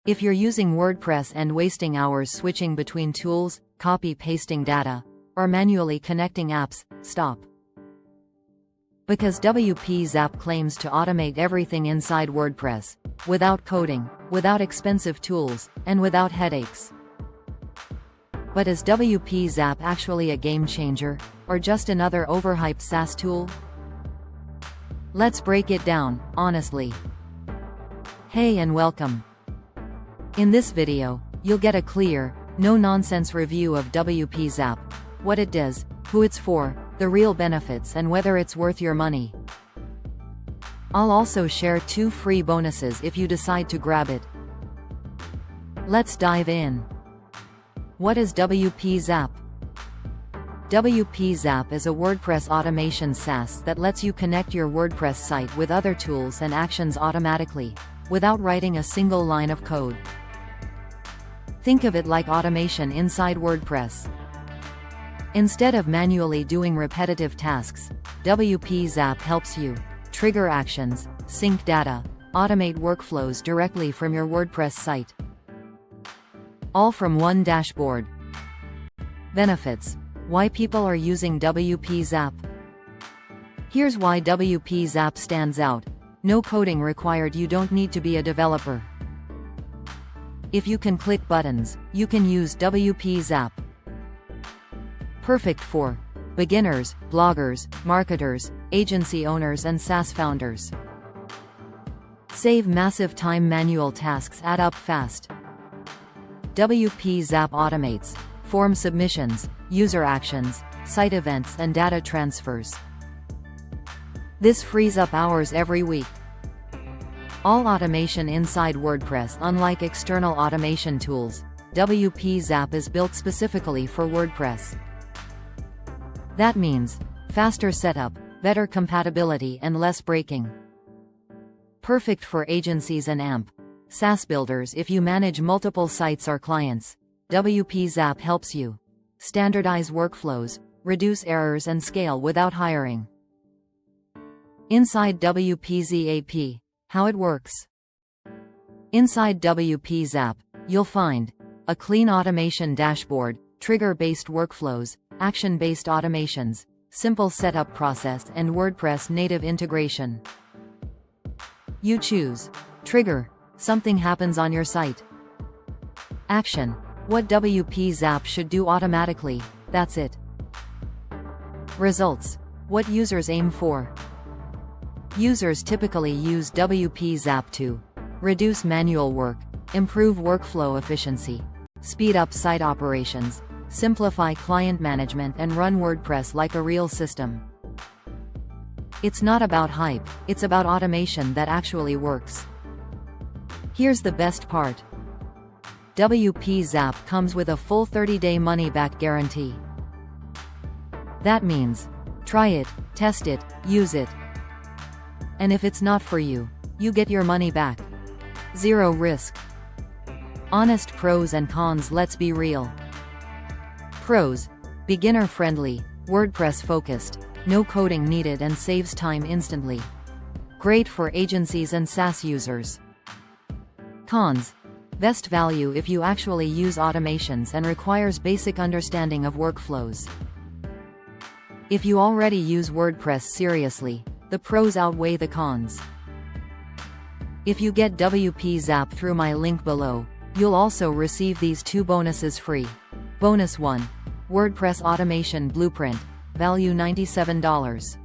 If you're using WordPress and wasting hours switching between tools, copy-pasting data, or manually connecting apps, stop. Because WPZap claims to automate everything inside WordPress, without coding, without expensive tools, and without headaches. But is WPZap actually a game changer, or just another overhyped SaaS tool? Let's break it down, honestly. Hey and welcome. In this video, you'll get a clear, no-nonsense review of WPZap, what it does, who it's for, the real benefits and whether it's worth your money. I'll also share 2 free bonuses if you decide to grab it. Let's dive in. What is WPZap? WPZap is a WordPress automation SaaS that lets you connect your WordPress site with other tools and actions automatically, without writing a single line of code. Think of it like automation inside WordPress. Instead of manually doing repetitive tasks, WPZap helps you trigger actions, sync data, automate workflows directly from your WordPress site. All from one dashboard. Benefits. Why people are using WPZap. Here's why WPZap stands out. No coding required. You don't need to be a developer. If you can click buttons, you can use WPZap. Perfect for beginners, bloggers, marketers, agency owners and SaaS founders. Save massive time. Manual tasks add up fast. WPZap automates form submissions, user actions, site events and data transfers. This frees up hours every week. All automation inside WordPress. Unlike external automation tools, WPZap is built specifically for WordPress. That means faster setup, better compatibility and less breaking. Perfect for agencies and SaaS builders. If you manage multiple sites or clients, WPZap helps you standardize workflows, reduce errors and scale without hiring. Inside WPZap, how it works. Inside WPZap, you'll find a clean automation dashboard, trigger-based workflows, action-based automations, simple setup process and WordPress native integration. You choose. Trigger. Something happens on your site. Action. What WPZap should do automatically, that's it. Results. What users aim for. Users typically use WPZap to reduce manual work, improve workflow efficiency, speed up site operations, simplify client management and run WordPress like a real system. It's not about hype, it's about automation that actually works. Here's the best part. WPZap comes with a full 30-day money-back guarantee. That means, try it, test it, use it. And if it's not for you, you get your money back. Zero risk. Honest pros and cons. Let's be real. Pros. Beginner-friendly, WordPress-focused, no coding needed and saves time instantly. Great for agencies and SaaS users. Cons. Best value if you actually use automations and requires basic understanding of workflows. If you already use WordPress seriously, the pros outweigh the cons. If you get WPZap through my link below, you'll also receive these 2 bonuses free. Bonus 1. WordPress Automation Blueprint, value $97.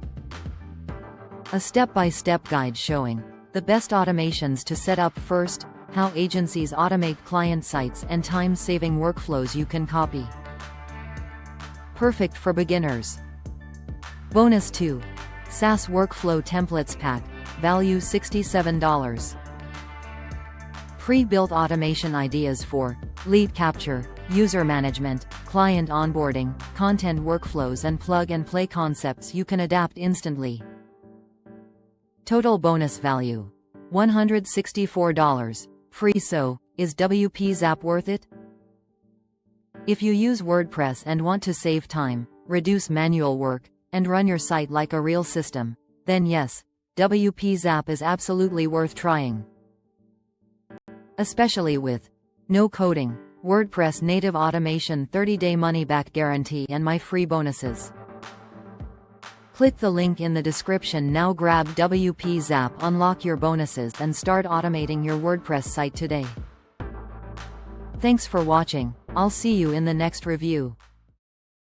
A step-by-step guide showing the best automations to set up. First, how agencies automate client sites and time-saving workflows you can copy. Perfect for beginners. Bonus 2. SaaS Workflow Templates Pack, value $67. Pre-built automation ideas for lead capture, user management, client onboarding, content workflows and plug-and-play concepts you can adapt instantly. Total bonus value. $164. Free. So, is WPZap worth it? If you use WordPress and want to save time, reduce manual work, and run your site like a real system, then yes, WPZap is absolutely worth trying. especially with no coding, WordPress native automation 30-day money-back guarantee and my free bonuses. Click the link in the description now. Grab WPZap, unlock your bonuses and start automating your WordPress site today. Thanks for watching. I'll see you in the next review.